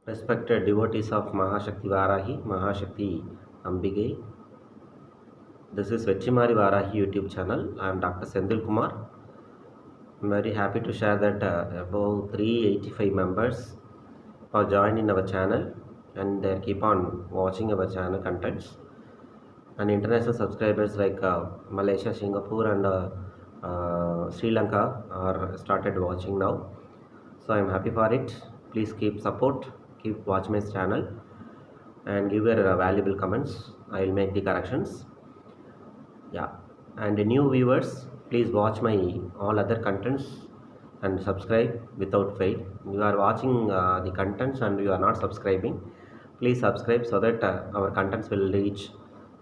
Respected devotees of Mahashakti Varahi, Mahashakti Ambige, this is Vechimari Varahi YouTube channel. I am Dr. Sendil Kumar. I am very happy to share that about 385 members are joined in our channel and they keep on watching our channel contents. And international subscribers like Malaysia, Singapore, and Sri Lanka are started watching now. So I am happy for it. Please keep support, keep watch my channel, and give your valuable comments. I will make the corrections. Yeah, and the new viewers, please watch my all other contents and subscribe without fail. You are watching the contents and you are not subscribing. Please subscribe so that our contents will reach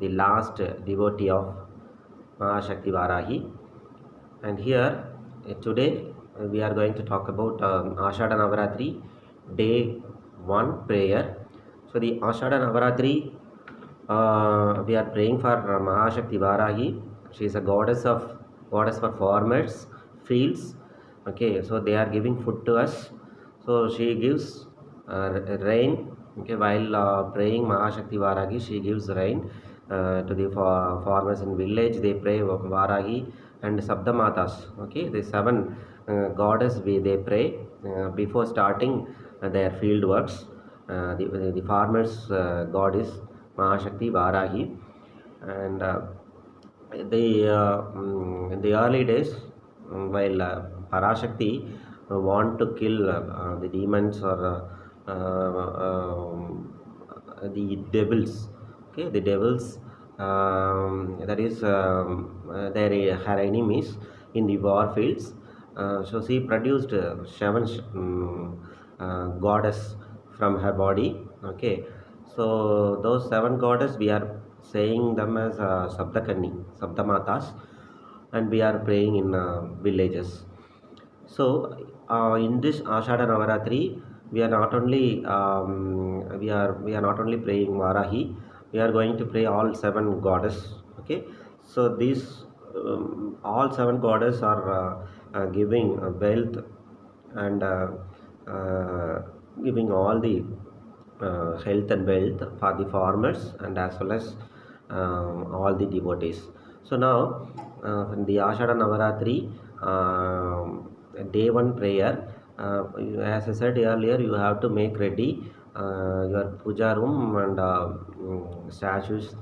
the last devotee of Mahashakti Varahi. And here today we are going to talk about Ashada Navaratri day 1 prayer. So the Ashada Navaratri, we are praying for Mahashakti Varahi. She is a goddess for farmers, fields. Okay, so they are giving food to us. So she gives rain. Okay, while praying Mahashakti Varahi, she gives rain to the farmers in village. They pray Varahi and Sabdamatas. Okay, the seven goddess they pray before starting their field works. The farmers god is Mahashakti Varahi, and in the early days, while Parashakti want to kill the demons or the devils, okay, the devils, that is her enemies in the war fields. So she produced seven goddess from her body. Okay, so those seven goddess we are saying them as Sabdakani, Sabdamatas, and we are praying in villages. So in this Ashada Navaratri, we are not only praying Varahi, we are going to pray all seven goddess. Okay, so these all seven goddess are giving wealth and giving all the health and wealth for the farmers and as well as all the devotees. So now in the Ashada Navaratri day 1 prayer, as I said earlier, you have to make ready your puja room and statues,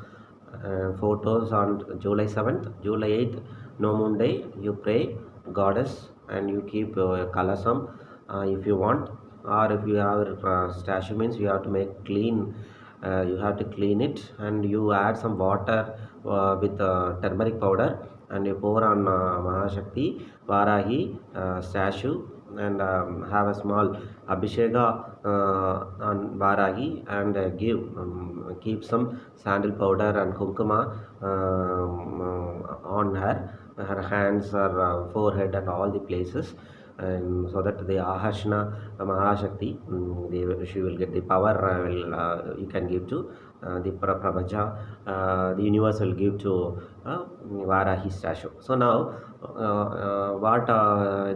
photos on July 7th, July 8th, no moon day, you pray goddess and you keep kalasam if you want, or if you have statue means you have to make clean, you have to clean it and you add some water with turmeric powder and you pour on Mahashakti Varahi statue and have a small abhisheka on Varahi and keep some sandal powder and kumkuma on her hands or forehead and all the places, and so that the Ahashna Mahashakti, she will get the power you can give to the Prabhaja, the universe will give to Varahi statue. So now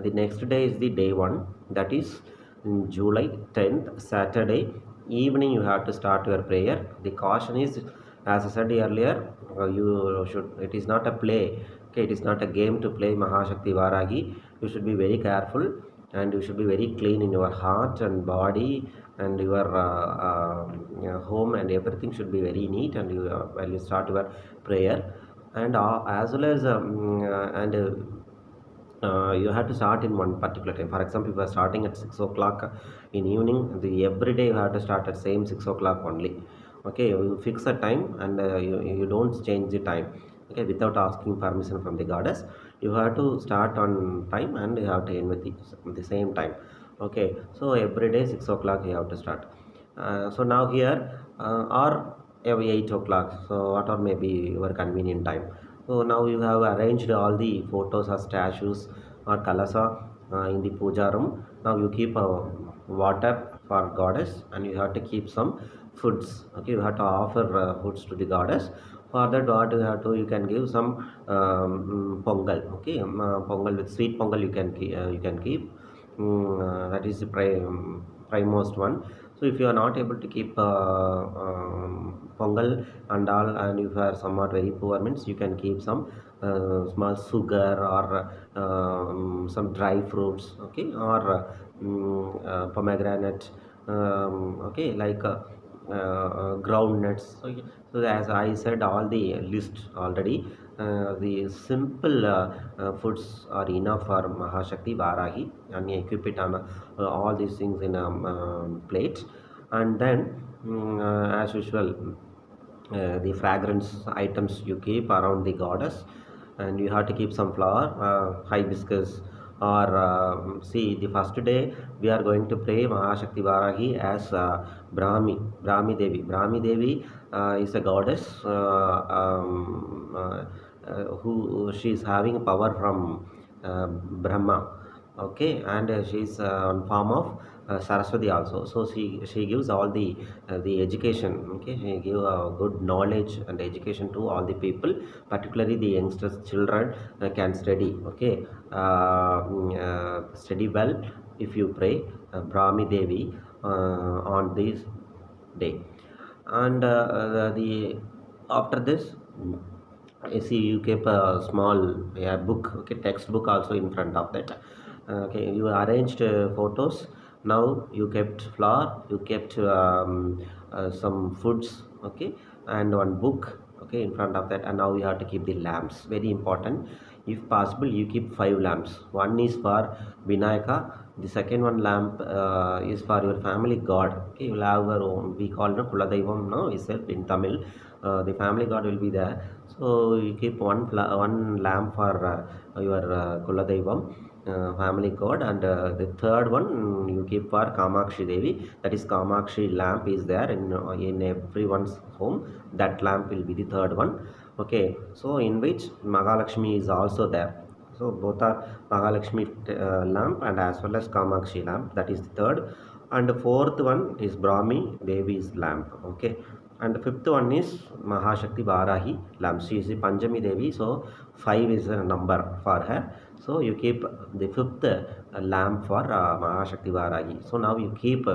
the next day is the day 1, that is July 10th, Saturday evening. You have to start your prayer. The caution is, as I said earlier, it is not a play. Okay, it is not a game to play Mahashakti Varahi. You should be very careful and you should be very clean in your heart and body and your home, and everything should be very neat, and while you start your prayer, and as well as you have to start in one particular time. For example, if you are starting at 6 o'clock in evening, every day you have to start at same 6 o'clock only. Okay, you fix a time and you don't change the time. Okay, without asking permission from the goddess, you have to start on time and you have to end with the same time. Okay, so every day 6 o'clock you have to start. So now here or every 8 o'clock, so whatever may be your convenient time. So now you have arranged all the photos or statues or kalasa in the puja room. Now you keep water for goddess and you have to keep some foods. Okay, you have to offer foods to the goddess. For that, what you have to, you can give some pongal. Okay, pongal with sweet pongal you can keep. That is the primemost one. So if you are not able to keep pongal and all, and if you are somewhat very poor, means you can keep some small sugar or some dry fruits, okay, or pomegranate, okay, like ground nuts. So, so as I said, all the list already. The simple foods are enough for Mahashakti Varahi, and you equip it on all these things in a plate, and then as usual, the fragrance items you keep around the goddess, and you have to keep some flower, hibiscus, or see, the first day we are going to pray Mahashakti Varahi as Brahmi Devi. Brahmi Devi is a goddess who she is having power from Brahma, okay, and she is on form of Saraswati also. So she gives all the education, okay, she give good knowledge and education to all the people, particularly the youngsters, children can study, okay, study well if you pray Brahmi Devi on this day. And the after this, you see, you keep a small, yeah, book, okay, textbook also in front of that. Okay, you arranged photos. Now you kept flower, you kept some foods, okay, and one book, okay, in front of that. And now you have to keep the lamps, very important. If possible, you keep 5 lamps. One is for Vinayaka, the second one lamp is for your family god, okay. You will have your own, we call it Kuladaivam, no, itself in Tamil. The family god will be there, so you keep one lamp for your Kuladaivam, family god, and the third one you keep for Kamakshi Devi. That is Kamakshi lamp is there in everyone's home. That lamp will be the third one. Okay, so in which Mahalakshmi is also there. So both are Mahalakshmi lamp and as well as Kamakshi lamp. That is the third, and the fourth one is Brahmi Devi's lamp. Okay, and the fifth one is Mahashakti Varahi lamp. She is the Panchami Devi, so 5 is a number for her. So you keep the fifth lamp for Mahashakti Varahi. So now you keep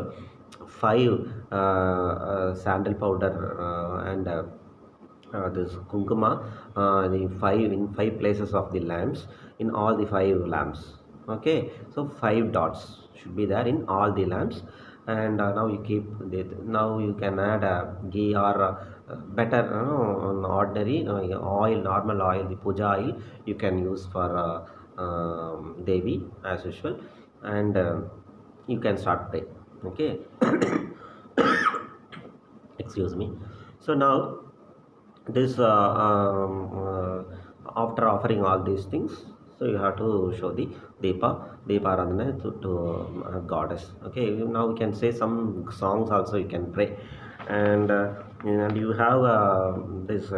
5 sandal powder and this kunkuma, in 5 places of the lamps, in all the 5 lamps, okay. So 5 dots should be there in all the lamps. And now you keep the, now you can add ghee or better, ordinary oil, normal oil, the puja oil you can use for Devi as usual, and you can start pray, okay. Excuse me. So now this after offering all these things, so you have to show the Deeparadhana to goddess, okay. Now we can say some songs also, you can pray, and you have this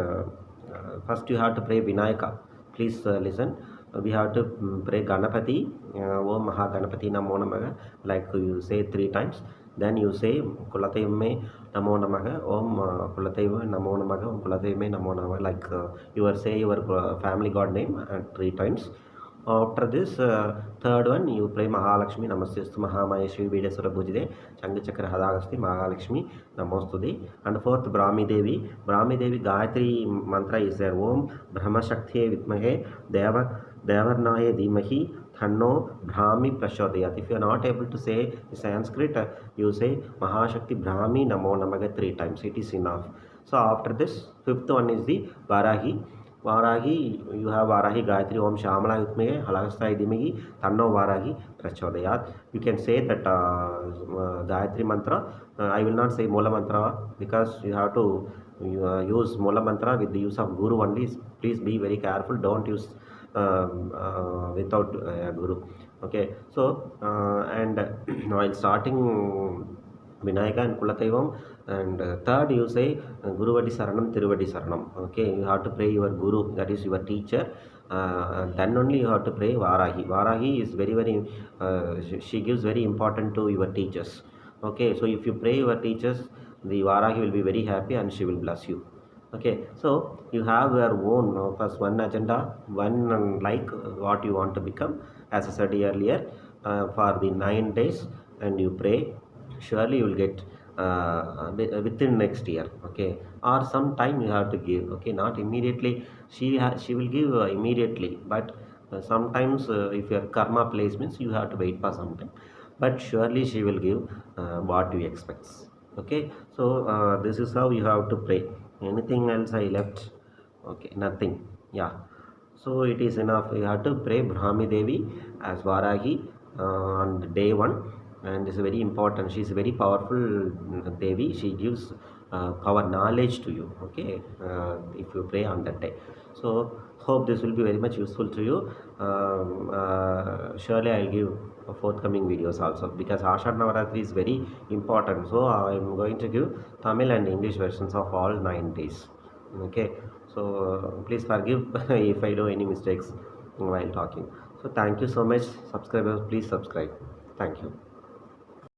first you have to pray Vinayaka. Please listen. We have to pray Ganapati, Om Mahaganapati Namo Namaha, like you say 3 times. Then you say Kulatayame Namo Namaha, Om Kulatayva Namo Namaha, Om Kulatayame Namo Namaha, like you are say your family god name 3 times. After this, third one, you pray Mahalakshmi Namastestu Mahamaya Shivi Bideswara Bhujide Changachakra Hadagasti Mahalakshmi Namostudi. And fourth, Brahmi Devi. Brahmi Devi Gayatri mantra is there. Om Brahma Shakti Vitmahe Devarnaya Dhimahi Thanno Brahmi Prashodayat. If you are not able to say Sanskrit, you say Mahashakti Brahmi Namo Namaga 3 times. It is enough. So after this, fifth one is the Varahi. Varahi, you have Varahi Gayatri Om Shamala Yutme Halagastha Idimigi Tanno Varahi Prachodayat. You can say that Gayatri mantra. I will not say Mola mantra because you have to use Mola mantra with the use of Guru only. Please be very careful. Don't use without Guru. Okay. So and while starting Vinayaka and Kulataivam, and third you say Guruvadi Saranam Tiruvadi Saranam. Okay, you have to pray your Guru, that is your teacher. Then only you have to pray Varahi. Varahi is very she gives very important to your teachers. Okay, so if you pray your teachers, the Varahi will be very happy and she will bless you. Okay, so you have your own first one agenda, one like what you want to become, as I said earlier, for the 9 days, and you pray. Surely you will get within next year, okay, or some time you have to give, okay, not immediately. She will give immediately, but sometimes if your karma plays means you have to wait for some time, but surely she will give what you expect. Okay, so this is how you have to pray. Anything else I left? Okay, nothing. Yeah, so it is enough. You have to pray Brahmi Devi as Varahi on day one, and it's very important. She is a very powerful Devi. She gives power, knowledge to you. Okay, if you pray on that day. So hope this will be very much useful to you. Surely I'll give forthcoming videos also, because Ashad Navaratri is very important. So I'm going to give Tamil and English versions of all 9 days. Okay, so please forgive if I do any mistakes while talking. So thank you so much, subscribers, please subscribe. Thank you.